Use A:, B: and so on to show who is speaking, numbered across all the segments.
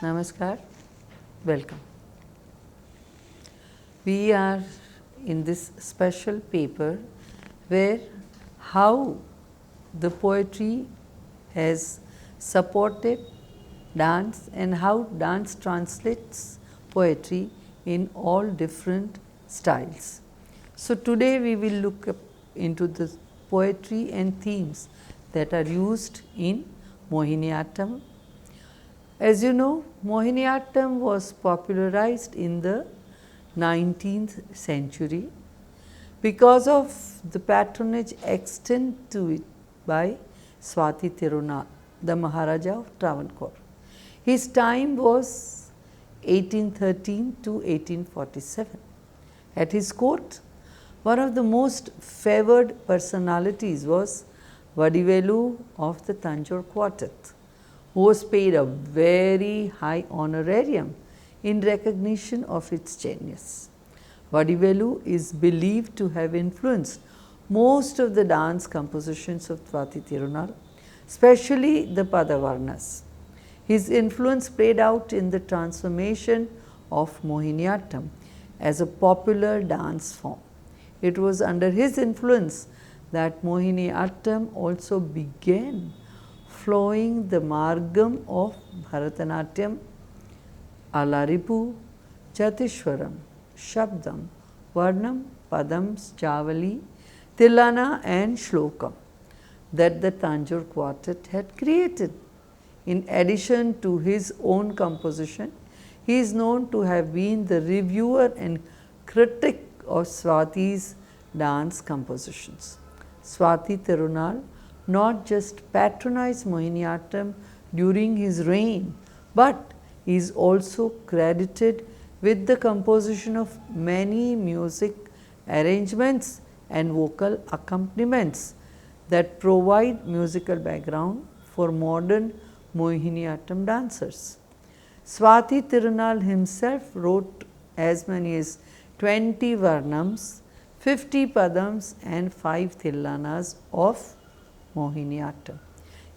A: Namaskar, welcome. We are in this special paper where how the poetry has supported dance and how dance translates poetry in all different styles. So, today we will look into the poetry and themes that are used in Mohiniattam. As you know, Mohiniattam was popularized in the 19th century because of the patronage extended to it by Swati Tirunal, the Maharaja of Travancore. His time was 1813 to 1847. At his court, one of the most favored personalities was Vadivelu of the Tanjore Quartet, who was paid a very high honorarium in recognition of its genius. Vadivelu is believed to have influenced most of the dance compositions of Swati Tirunal, especially the Padavarnas. His influence played out in the transformation of Mohiniyattam as a popular dance form. It was under his influence that Mohiniyattam also began flowing the margam of Bharatanatyam, Alaripu, Jatishwaram, Shabdam, Varnam, Padam, Chavali, Tilana and Shlokam that the Tanjore Quartet had created. In addition to his own composition, he is known to have been the reviewer and critic of Swati's dance compositions. Swati Tirunal not just patronized Mohiniyattam during his reign, but is also credited with the composition of many music arrangements and vocal accompaniments that provide musical background for modern Mohiniyattam dancers. Swati Tirunal himself wrote as many as 20 Varnams, 50 Padams and 5 Tillanas of Mohiniyattam.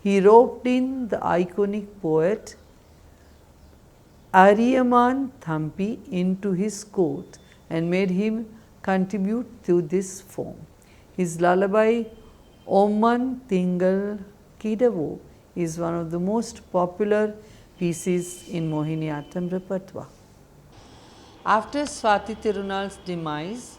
A: He roped in the iconic poet Ariyaman Thampi into his court and made him contribute to this form. His lullaby Omman Tingal Kidavo is one of the most popular pieces in Mohiniyattam repertoire. After Swati Tirunal's demise,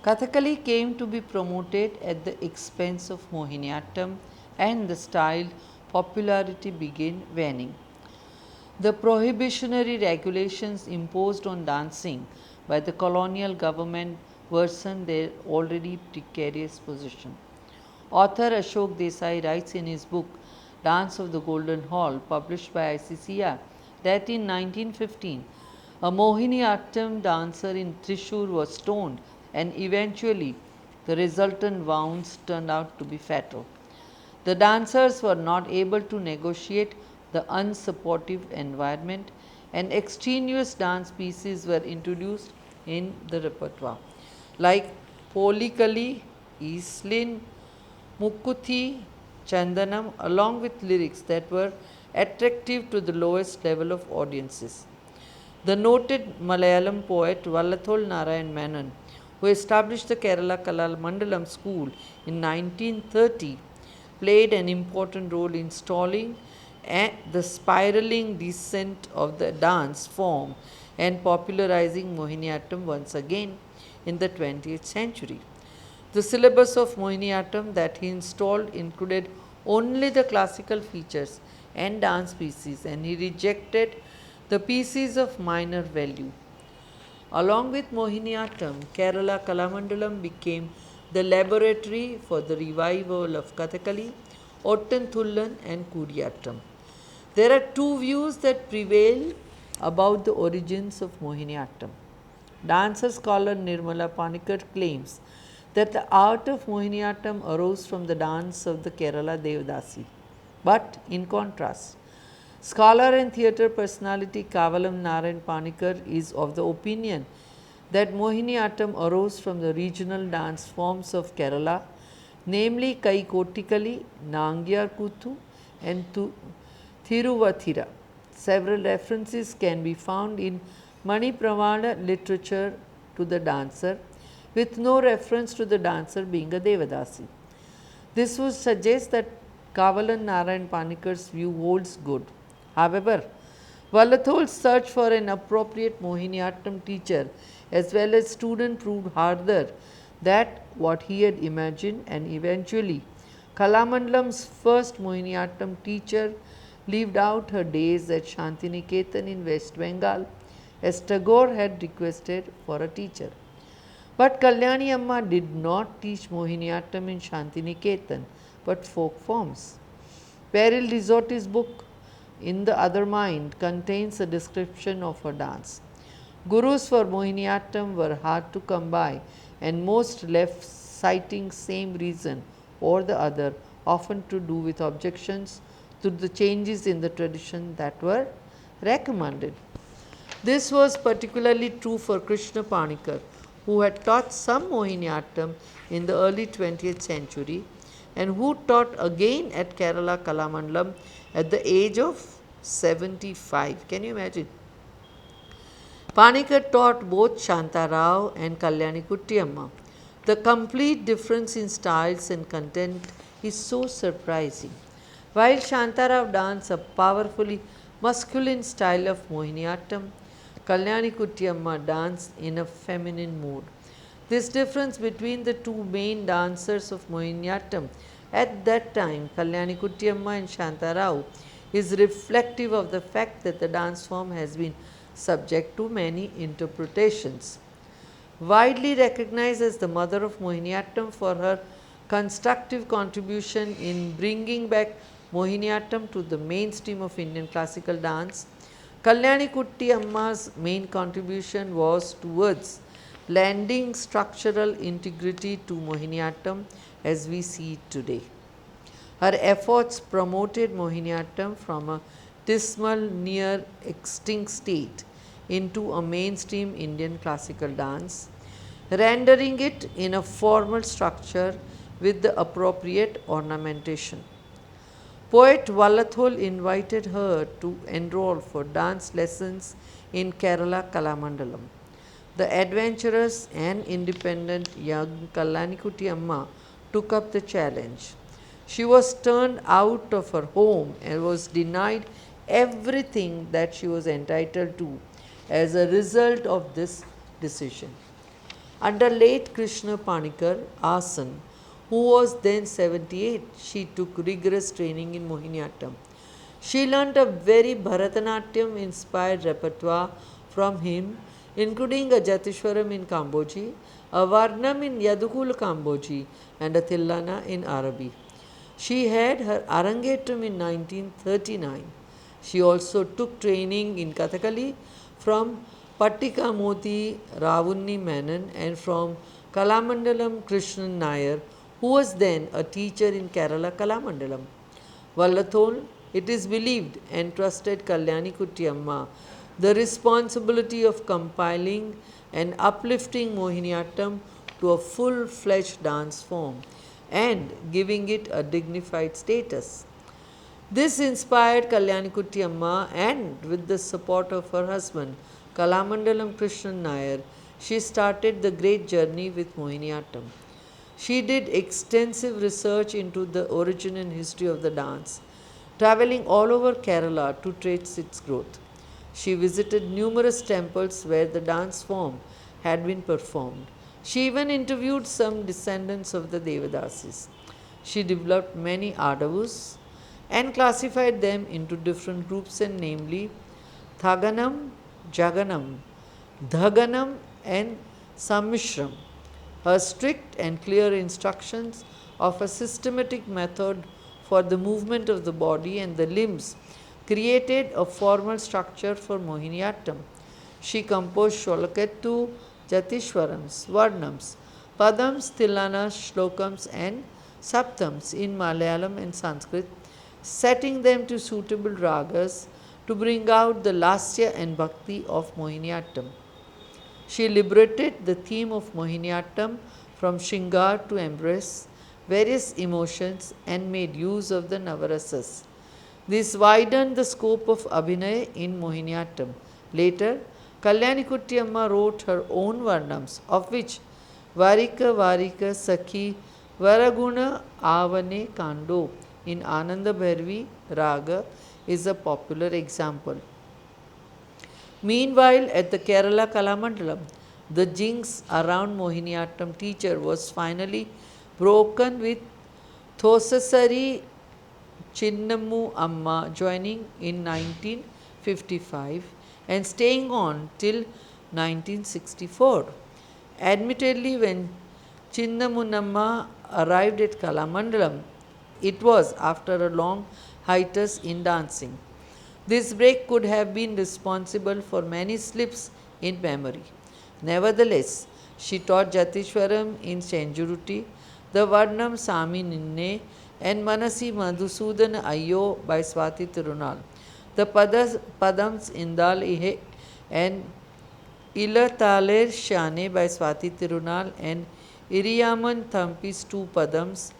A: Kathakali came to be promoted at the expense of Mohiniyattam and the style popularity began waning. The prohibitionary regulations imposed on dancing by the colonial government worsened their already precarious position. Author Ashok Desai writes in his book Dance of the Golden Hall, published by ICCR, that in 1915 a Mohiniyattam dancer in Thrissur was stoned and eventually the resultant wounds turned out to be fatal. The dancers were not able to negotiate the unsupportive environment and extraneous dance pieces were introduced in the repertoire, like Polikali, Islin, Mukkuthi, Chandanam, along with lyrics that were attractive to the lowest level of audiences. The noted Malayalam poet Vallathol Narayan Menon, who established the Kerala Kala Mandalam school in 1930, played an important role in stalling the spiraling descent of the dance form and popularizing Mohiniyattam once again in the 20th century. The syllabus of Mohiniyattam that he installed included only the classical features and dance pieces, and he rejected the pieces of minor value. Along with Mohiniyattam, Kerala Kalamandalam became the laboratory for the revival of Kathakali, Ottanthulan and Kudiyattam. There are two views that prevail about the origins of Mohiniyattam. Dancer scholar Nirmala Panikkar claims that the art of Mohiniyattam arose from the dance of the Kerala Devdasi. But in contrast, scholar and theatre personality Kavalam Narayan Panikkar is of the opinion that Mohiniyattam arose from the regional dance forms of Kerala, namely Kaikottikali, Nangyar Kuthu and Thiruvathira. Several references can be found in Manipramana literature to the dancer, with no reference to the dancer being a Devadasi. This would suggest that Kavalan Narayan Panikkar's view holds good. However, Vallathol's search for an appropriate Mohiniattam teacher as well as student proved harder than what he had imagined, and eventually Kalamandalam's first Mohiniattam teacher lived out her days at Shantiniketan in West Bengal, as Tagore had requested for a teacher. But Kalyani Amma did not teach Mohiniattam in Shantiniketan, but folk forms. Peril Risotti's book, In the Other Mind, contains a description of her dance. Gurus for Mohiniattam were hard to come by, and most left citing same reason or the other, often to do with objections to the changes in the tradition that were recommended. This was particularly true for Krishna Panikkar, who had taught some Mohiniattam in the early 20th century and who taught again at Kerala Kalamandalam at the age of 75. Can you imagine? Panikkar taught both Shantarao and Kalyani Kuttiyamma. The complete difference in styles and content is so surprising. While Shantarao danced a powerfully masculine style of Mohiniattam, Kalyani Kuttiyamma danced in a feminine mood. This difference between the two main dancers of Mohiniattam at that time, Kalyani Kuttiyamma and Shantarao, is reflective of the fact that the dance form has been subject to many interpretations. Widely recognized as the mother of Mohiniattam for her constructive contribution in bringing back Mohiniattam to the mainstream of Indian classical dance, Kalyani Kuttiyamma's main contribution was towards lending structural integrity to Mohiniattam as we see it today. Her efforts promoted Mohiniattam from a dismal, near extinct state into a mainstream Indian classical dance, rendering it in a formal structure with the appropriate ornamentation. Poet Vallathol invited her to enroll for dance lessons in Kerala Kalamandalam. The adventurous and independent young Kalyani Amma took up the challenge. She was turned out of her home and was denied everything that she was entitled to as a result of this decision. Under late Krishna Panikkar, our son, who was then 78, she took rigorous training in Mohiniattam. She learnt a very Bharatanatyam inspired repertoire from him, including a Jatishwaram in Kamboji, a Varnam in Yadukul Kamboji, and a Tillana in Arabi. She had her Arangetram in 1939. She also took training in Kathakali from Pattika Moti Ravunni Menon and from Kalamandalam Krishnan Nair, who was then a teacher in Kerala Kalamandalam. Vallathol, it is believed, entrusted Kalyani Kuttiyamma the responsibility of compiling and uplifting Mohiniattam to a full-fledged dance form and giving it a dignified status. This inspired Kalyani Kuttiyamma, and with the support of her husband, Kalamandalam Krishnan Nair, she started the great journey with Mohiniattam. She did extensive research into the origin and history of the dance, traveling all over Kerala to trace its growth. She visited numerous temples where the dance form had been performed. She even interviewed some descendants of the Devadasis. She developed many adavus and classified them into different groups, and namely Thaganam, Jaganam, Dhaganam, and Sammishram. Her strict and clear instructions of a systematic method for the movement of the body and the limbs created a formal structure for Mohiniattam. She composed Sholakettu, Jatishwarams, Varnams, Padams, Tillanas, Shlokams, and Saptams in Malayalam and Sanskrit, setting them to suitable ragas to bring out the lasya and bhakti of Mohiniattam. She liberated the theme of Mohiniattam from Shringar to embrace various emotions and made use of the Navarasas. This widened the scope of Abhinay in Mohiniattam. Later, Kalyanikutty Amma wrote her own Varnams, of which Varika Varika Sakhi Varaguna Avane Kando in Ananda Bhairavi Raga is a popular example. Meanwhile, at the Kerala Kalamandalam, the jinx around Mohiniyattam teacher was finally broken with Thosasari Chinnamu Amma joining in 1955 and staying on till 1964. Admittedly, when Chinnamunamma arrived at Kalamandalam, it was after a long hiatus in dancing. This break could have been responsible for many slips in memory. Nevertheless, she taught Jatishwaram in Senjuruti, the Varnam Sami Ninne, and Manasi Madhusudan Ayyo by Swati Tirunal, the Padams Indal Ihe and Ilataler Shane by Swati Tirunal, and Iriyaman Thampi's two Padams,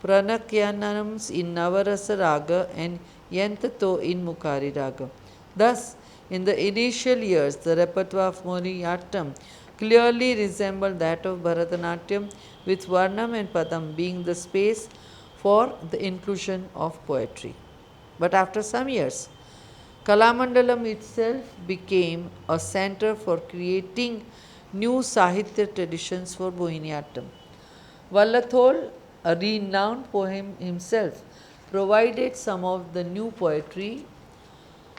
A: Pranakyanams in Navarasa Raga and Yantato in Mukari Raga. Thus, in the initial years, the repertoire of Mohiniyattam clearly resembled that of Bharatanatyam, with Varnam and Padam being the space for the inclusion of poetry. But after some years, Kalamandalam itself became a center for creating new Sahitya traditions for Mohiniyattam. Vallathol, a renowned poet himself, provided some of the new poetry.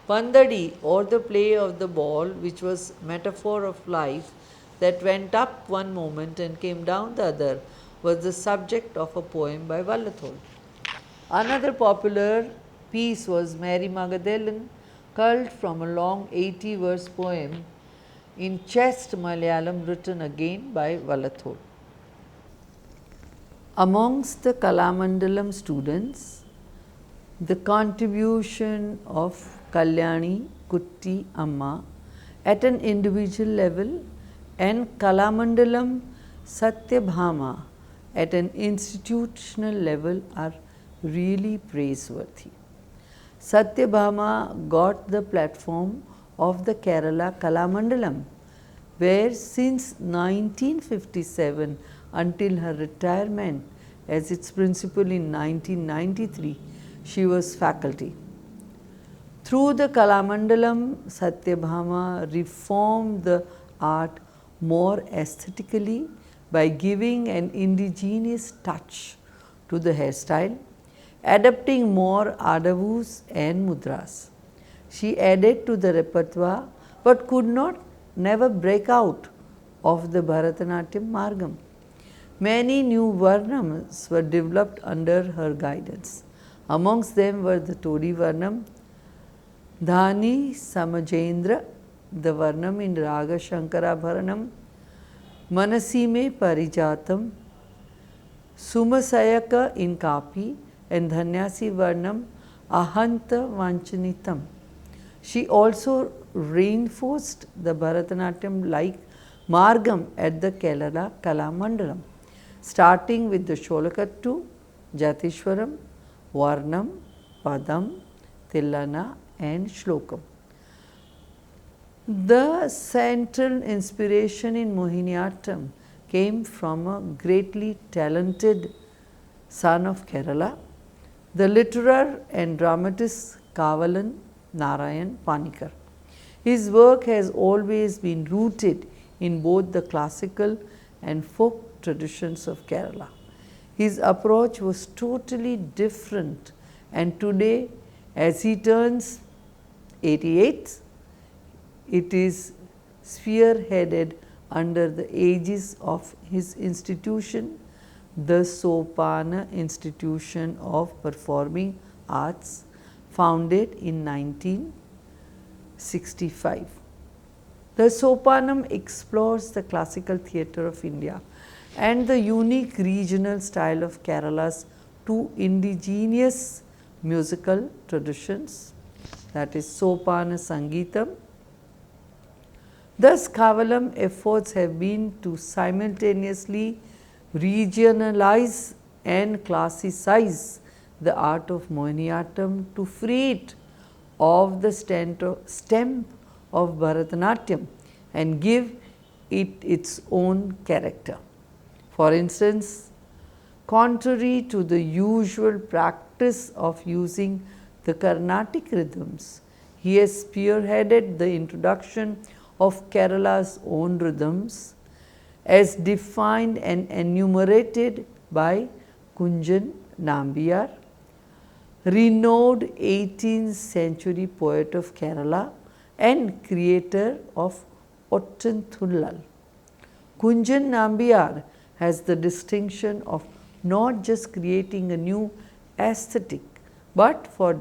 A: Pandadi, or the play of the ball, which was metaphor of life that went up one moment and came down the other, was the subject of a poem by Vallathol. Another popular piece was Mary Magdalene, culled from a long 80-verse poem in chest Malayalam written again by Vallathol. Amongst the Kalamandalam students, the contribution of Kalyani Kutti Amma at an individual level and Kalamandalam Satyabhama at an institutional level are really praiseworthy. Satyabhama got the platform of the Kerala Kalamandalam, where since 1957 until her retirement as its principal in 1993, she was faculty. Through the Kalamandalam, Satyabhama reformed the art more aesthetically by giving an indigenous touch to the hairstyle, adapting more adavus and mudras. She added to the repertoire but could never break out of the Bharatanatyam margam. Many new Varnams were developed under her guidance. Amongst them were the Todi Varnam, Dhani Samajendra, the Varnam in Raga Shankara Bharanam, Manasime Parijatam, Sumasayaka in Kapi, and Dhanyasi Varnam Ahanta Vanchanitam. She also reinforced the Bharatanatyam like margam at the Kerala Kalamandalam, starting with the Sholakattu, Jatishwaram, Varnam, Padam, Tillana and Shlokam. The central inspiration in Mohiniyattam came from a greatly talented son of Kerala, the litterer and dramatist Kavalan Narayan Panikkar. His work has always been rooted in both the classical and folk traditions of Kerala. His approach was totally different, and today, as he turns 88, it is spearheaded under the aegis of his institution, the Sopana Institution of Performing Arts, founded in 1965. The Sopanam explores the classical theatre of India and the unique regional style of Kerala's two indigenous musical traditions, that is Sopana Sangeetam. Thus, Kavalam efforts have been to simultaneously regionalize and classicize the art of Mohiniattam to free it of the stamp of Bharatanatyam and give it its own character. For instance, contrary to the usual practice of using the Carnatic rhythms, he has spearheaded the introduction of Kerala's own rhythms as defined and enumerated by Kunjan Nambiyar, renowned 18th century poet of Kerala and creator of Ottantullal. Kunjan Nambiyar has the distinction of not just creating a new aesthetic, but for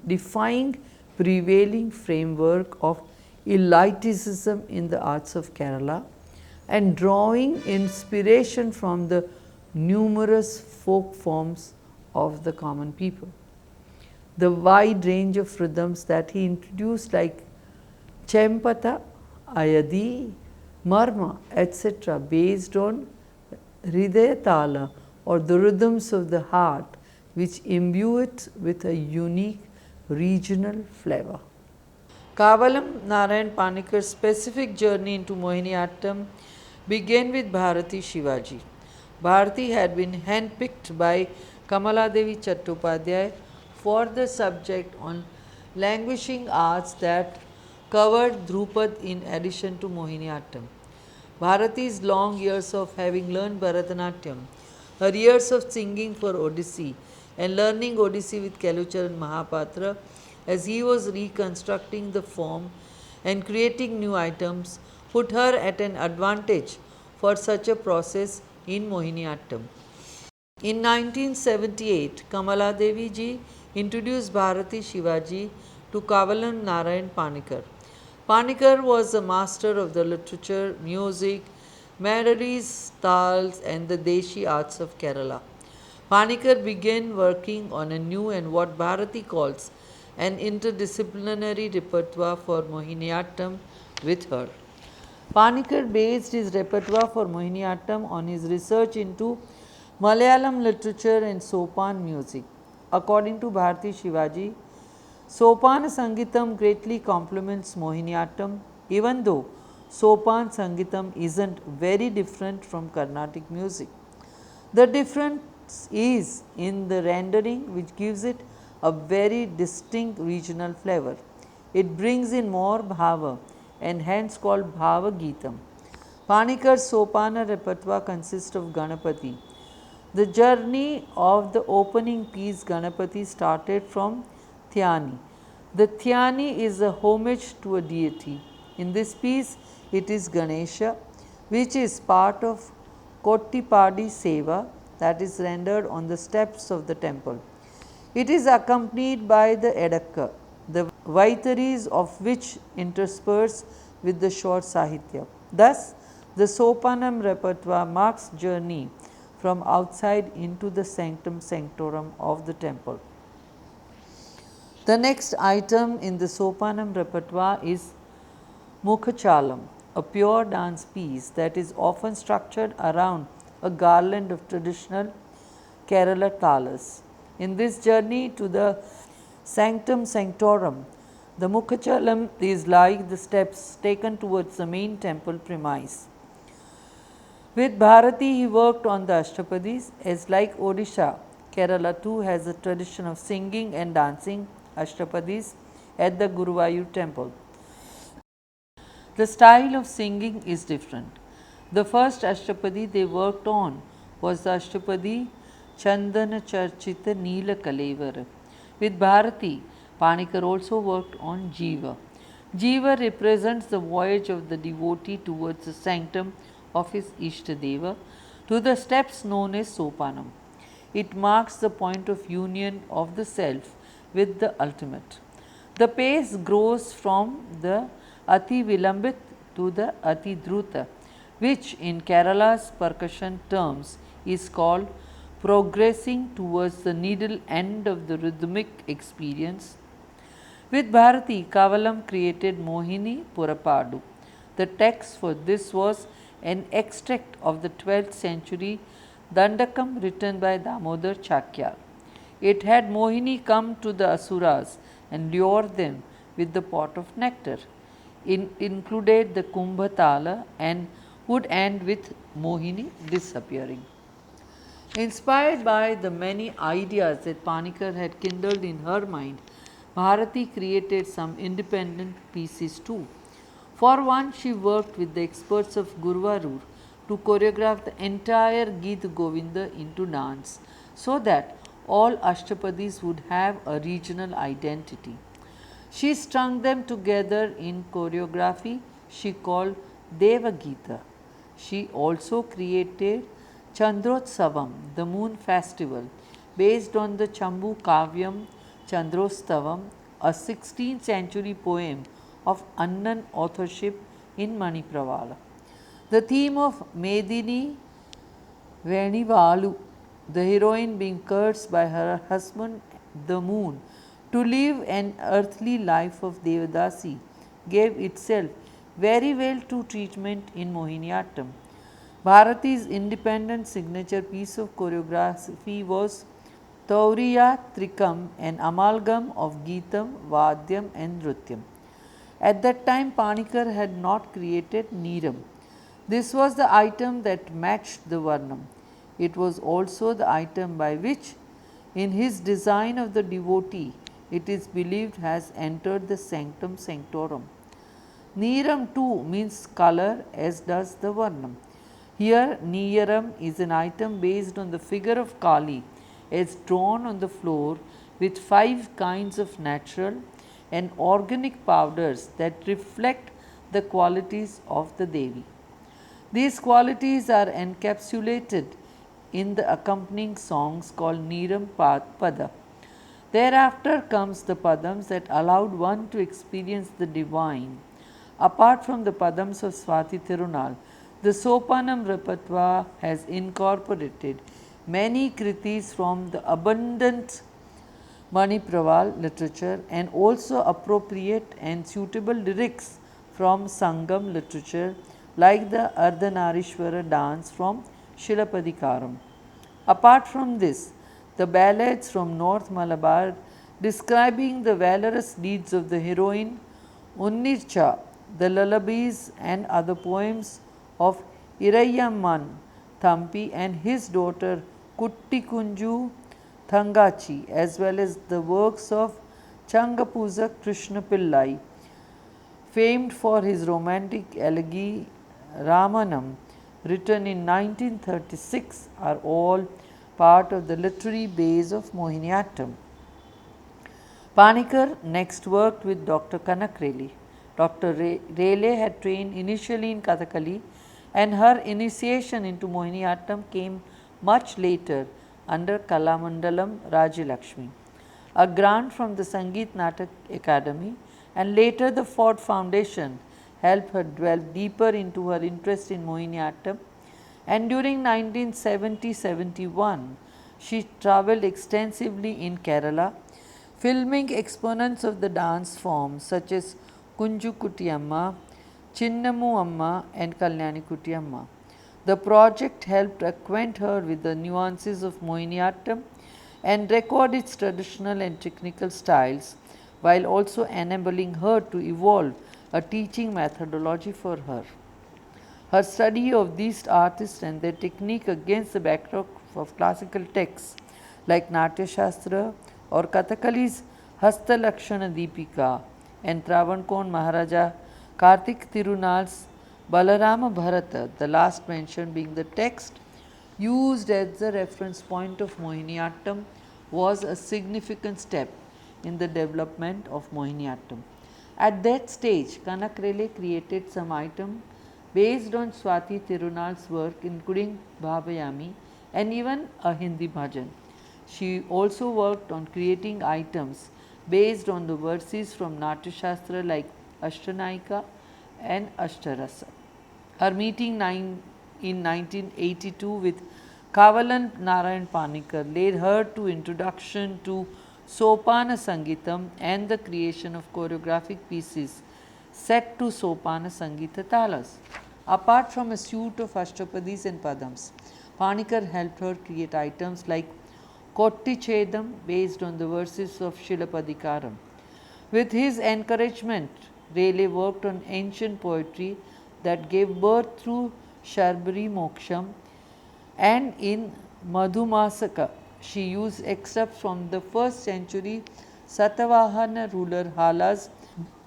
A: defying prevailing framework of elitism in the arts of Kerala and drawing inspiration from the numerous folk forms of the common people. The wide range of rhythms that he introduced, like Chempata, Ayadi, Marma, etc., based on Hridayatala or the rhythms of the heart, which imbue it with a unique regional flavor. Kavalam Narayan Panikkar's specific journey into Mohiniyattam began with Bharati Shivaji. Bharati had been handpicked by Kamaladevi Chattopadhyay for the subject on languishing arts that covered Dhrupad in addition to Mohiniyattam. Bharati's long years of having learned Bharatanatyam, her years of singing for Odissi and learning Odissi with Kelucharan Mahapatra as he was reconstructing the form and creating new items put her at an advantage for such a process in Mohiniyattam. In 1978, Kamaladevi ji introduced Bharati Shivaji to Kavalam Narayan Panikkar. Panikkar was a master of the literature, music, melodies, tals, and the Deshi arts of Kerala. Panikkar began working on a new and what Bharati calls an interdisciplinary repertoire for Mohiniyattam with her. Panikkar based his repertoire for Mohiniyattam on his research into Malayalam literature and Sopan music. According to Bharati Shivaji, Sopan Sangitam greatly complements Mohiniyattam, even though Sopan Sangitam isn't very different from Carnatic music. The difference is in the rendering, which gives it a very distinct regional flavor. It brings in more bhava and hence called Bhava Geetam. Panikkar's Sopana repertoire consists of Ganapati. The journey of the opening piece Ganapati started from Thyani. The Thyani is a homage to a deity. In this piece, it is Ganesha, which is part of Kottipadi Seva that is rendered on the steps of the temple. It is accompanied by the Edakka, the Vaitaris of which intersperse with the short Sahitya. Thus, the Sopanam repertoire marks journey from outside into the sanctum sanctorum of the temple. The next item in the Sopanam repertoire is Mukhachalam, a pure dance piece that is often structured around a garland of traditional Kerala talas. In this journey to the sanctum sanctorum, the Mukhachalam is like the steps taken towards the main temple premise. With Bharati, he worked on the Ashtapadis, as like Odisha, Kerala too has a tradition of singing and dancing Ashtapadis at the Guruvayur temple. The style of singing is different. The first Ashtapadi they worked on was the Ashtapadi Chandana Charchita Neela Kalevar. With Bharati, Panikkar also worked on Jiva. Jiva represents the voyage of the devotee towards the sanctum of his Ishtadeva to the steps known as Sopanam. It marks the point of union of the self with the ultimate. The pace grows from the Ati Vilambit to the Ati Druta, which in Kerala's percussion terms is called progressing towards the needle end of the rhythmic experience. With Bharati, Kavalam created Mohini Purapadu. The text for this was an extract of the 12th century Dandakam written by Damodar Chakyar. It had Mohini come to the Asuras and lure them with the pot of nectar. It included the Kumbhatala and would end with Mohini disappearing. Inspired by the many ideas that Panikkar had kindled in her mind, Bharati created some independent pieces too. For one, she worked with the experts of Gurvarur to choreograph the entire Geet Govinda into dance so that all Ashtapadis would have a regional identity. She strung them together in choreography she called Devagita. She also created Chandrotsavam, the moon festival, based on the Chambu Kavyam Chandrostavam, a 16th century poem of unknown authorship in Manipravala. The theme of Medini Venivalu, the heroine being cursed by her husband the moon to live an earthly life of Devadasi, gave itself very well to treatment in Mohiniattam. Bharati's independent signature piece of choreography was Tauriya Trikam, an amalgam of Geetam, Vadyam and Nrutyam. At that time, Panikkar had not created Neeram. This was the item that matched the Varnam. It was also the item by which, in his design of the devotee, it is believed has entered the sanctum sanctorum. Neeram too means color, as does the Varnam. Here, Neeram is an item based on the figure of Kali as drawn on the floor with 5 kinds of natural and organic powders that reflect the qualities of the Devi. These qualities are encapsulated in the accompanying songs called Neeram Pada. Thereafter comes the Padams that allowed one to experience the divine. Apart from the Padams of Swati Tirunal, the Sopanam repertoire has incorporated many kritis from the abundant Manipraval literature and also appropriate and suitable lyrics from Sangam literature like the Ardhanarishwara dance from Shilapadikaram. Apart from this, the ballads from North Malabar describing the valorous deeds of the heroine Unnircha, the lullabies and other poems of Irayamman Thampi and his daughter Kutti Kunju Thangachi, as well as the works of Changapuza Krishna Pillai, famed for his romantic elegy Ramanam, written in 1936, are all part of the literary base of Mohiniattam. Panikkar next worked with Dr. Kanakreli. Dr. Rele had trained initially in Kathakali, and her initiation into Mohiniattam came much later under Kalamandalam Rajalakshmi. A grant from the Sangeet Natak Academy and later the Ford Foundation helped her delve deeper into her interest in Mohiniattam, and during 1970-71 she travelled extensively in Kerala, filming exponents of the dance form such as Kunju Kuttiyamma, Chinnamu Amma and Kalyani Kuttiyamma. The project helped acquaint her with the nuances of Mohiniattam and record its traditional and technical styles, while also enabling her to evolve a teaching methodology for her. Her study of these artists and their technique against the backdrop of classical texts like Natya Shastra or Kathakali's Hasta Lakshana Deepika and Travancore Maharaja Kartik Tirunal's Balarama Bharata, the last mentioned being the text used as the reference point of Mohiniattam, was a significant step in the development of Mohiniattam. At that stage, Kanakrele created some item based on Swati Tirunal's work, including Bhabayami and even a Hindi bhajan. She also worked on creating items based on the verses from Natya Shastra like Ashtanayika and Ashtarasa. Her meeting in 1982 with Kavalan Narayan Panikkar led her to introduction to Sopana Sangeetam and the creation of choreographic pieces set to Sopana Sangeeta talas. Apart from a suite of Ashtapadis and Padams, Panikkar helped her create items like Kottichedam based on the verses of Shilapadikaram. With his encouragement, Rayleigh worked on ancient poetry that gave birth through Sharbari Moksham, and in Madhumasaka she used excerpts from the 1st century Satavahana ruler Hala's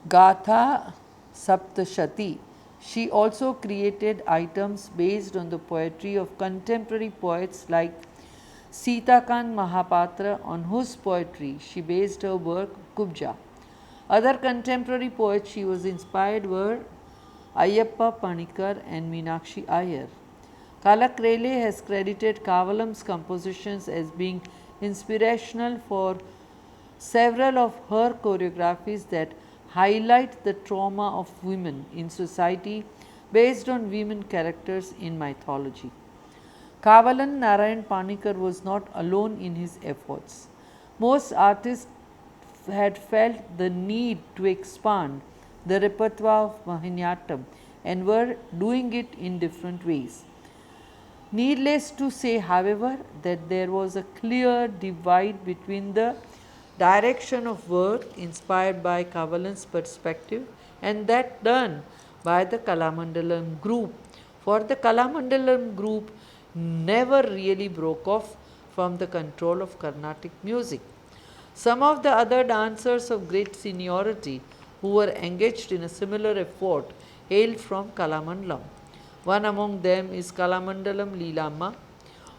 A: Gatha Saptashati. She also created items based on the poetry of contemporary poets like Sitakant Mahapatra, on whose poetry she based her work Kubja. Other contemporary poets she was inspired were Ayyappa Panikkar and Meenakshi Iyer. Kalak Rayleigh has credited Kavalam's compositions as being inspirational for several of her choreographies that highlight the trauma of women in society based on women characters in mythology. Kavalan Narayan Panikkar was not alone in his efforts. Most artists had felt the need to expand the repertoire of Mohiniattam and were doing it in different ways. Needless to say, however, that there was a clear divide between the direction of work inspired by Kavalan's perspective and that done by the Kalamandalam group. For the Kalamandalam group never really broke off from the control of Carnatic music. Some of the other dancers of great seniority who were engaged in a similar effort hailed from Kalamandalam. One among them is Kalamandalam Leelamma,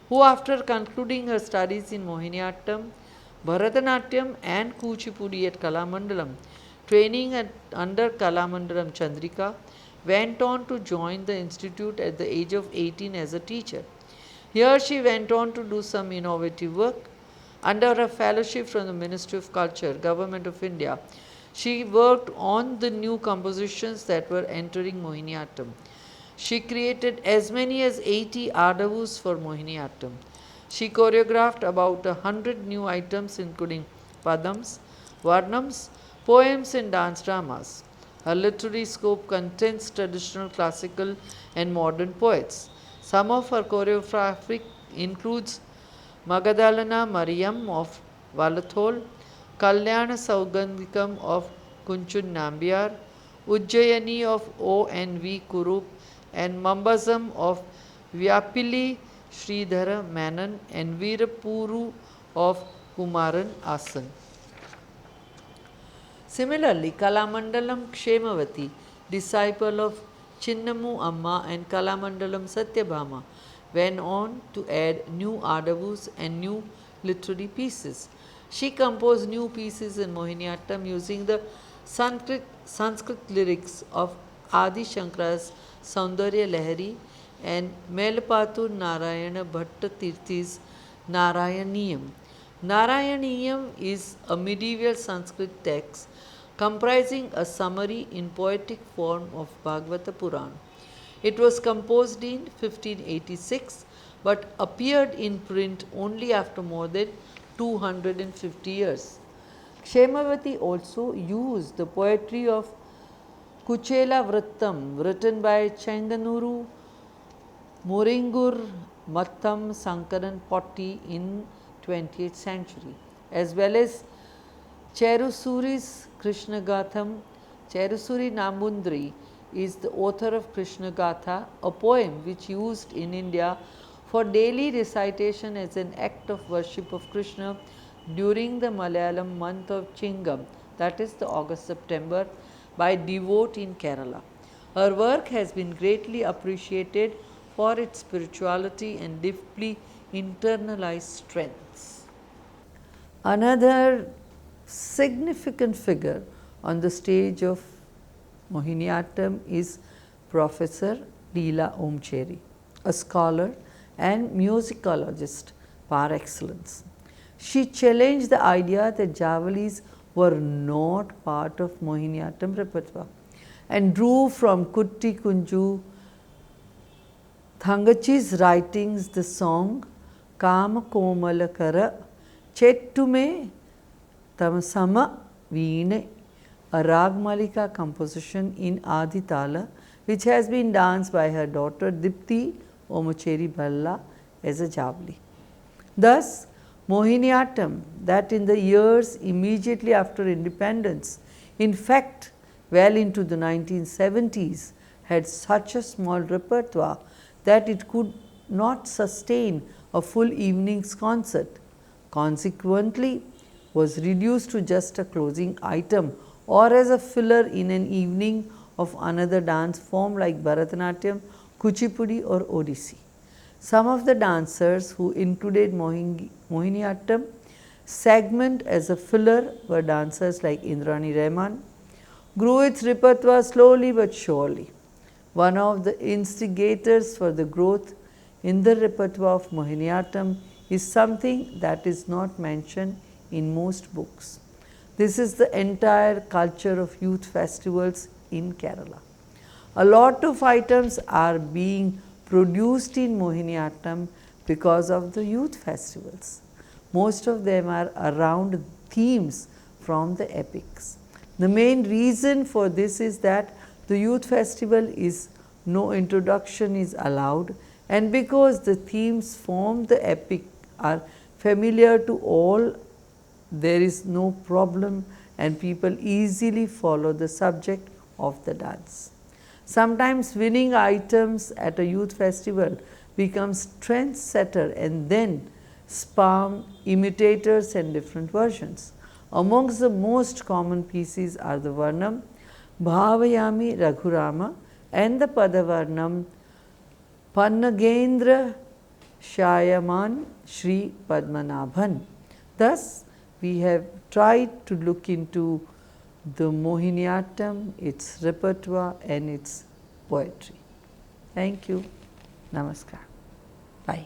A: who after concluding her studies in Mohiniattam, Bharatanatyam and Kuchipudi at Kalamandalam, training under Kalamandalam Chandrika, went on to join the institute at the age of 18 as a teacher. Here she went on to do some innovative work. Under a fellowship from the Ministry of Culture, Government of India, she worked on the new compositions that were entering Mohiniattam. She created as many as 80 Adavus for Mohiniattam. She choreographed about 100 new items including Padams, Varnams, poems and dance dramas. Her literary scope contains traditional, classical and modern poets. Some of her choreography includes Magadalana Mariam of Valathol, Kalyana Saugandhikam of Kunchun Nambiar, Ujjayani of O. N. V. Kurup, and Mambazam of Vyapili Sridhara Menon and Veerapuru of Kumaran Asan. Similarly, Kalamandalam Kshemavati, disciple of Chinnamu Amma and Kalamandalam Satyabhama, went on to add new adavus and new literary pieces. She composed new pieces in Mohiniattam using the Sanskrit lyrics of Adi Shankara's Saundarya Lahari and Melpathu Narayana Bhatta Tirthi's Narayaniyam. Narayaniyam is a medieval Sanskrit text comprising a summary in poetic form of Bhagavata Puran. It was composed in 1586 but appeared in print only after more than 250 years. Kshemavati also used the poetry of Kuchela Vrittam written by Chenganuru Muringur Mattam Sankaran Potti in 20th century, as well as Cherusuri's Krishna Gatham. Cherusuri Nambundri is the author of Krishna Gatha, a poem which used in India for daily recitation as an act of worship of Krishna during the Malayalam month of Chingam, that is the August-September, by devote in Kerala. Her work has been greatly appreciated for its spirituality and deeply internalized strengths. Another significant figure on the stage of Mohiniattam is Professor Leela Omcheri, a scholar and musicologist par excellence. She challenged the idea that Javalis were not part of Mohiniattam repertoire and drew from Kutti Kunju Thangachi's writings the song Kama Komalakara Chettume Tamasama Veene, a Ragmalika composition in Aditala, which has been danced by her daughter Dipti Omacheri Balla as a Javli. Thus, Mohiniattam, that in the years immediately after independence, in fact well into the 1970s, had such a small repertoire that it could not sustain a full evening's concert. Consequently, was reduced to just a closing item or as a filler in an evening of another dance form like Bharatanatyam, Kuchipudi or Odissi. Some of the dancers who included Mohiniyattam segment as a filler were dancers like Indrani Rahman, grew its repertoire slowly but surely. One of the instigators for the growth in the repertoire of Mohiniyattam is something that is not mentioned in most books. This is the entire culture of youth festivals in Kerala. A lot of items are being produced in Mohiniyattam because of the youth festivals. Most of them are around themes from the epics. The main reason for this is that the youth festival is no introduction is allowed, and because the themes from the epic are familiar to all, there is no problem and people easily follow the subject of the dance. Sometimes winning items at a youth festival becomes trendsetter and then spawn imitators and different versions. Amongst the most common pieces are the Varnam, Bhavayami Raghurama and the Padavarnam Pannagendra Shayaman Shri Padmanabhan. Thus, we have tried to look into the Mohiniyattam, its repertoire and its poetry. Thank you. Namaskar. Bye.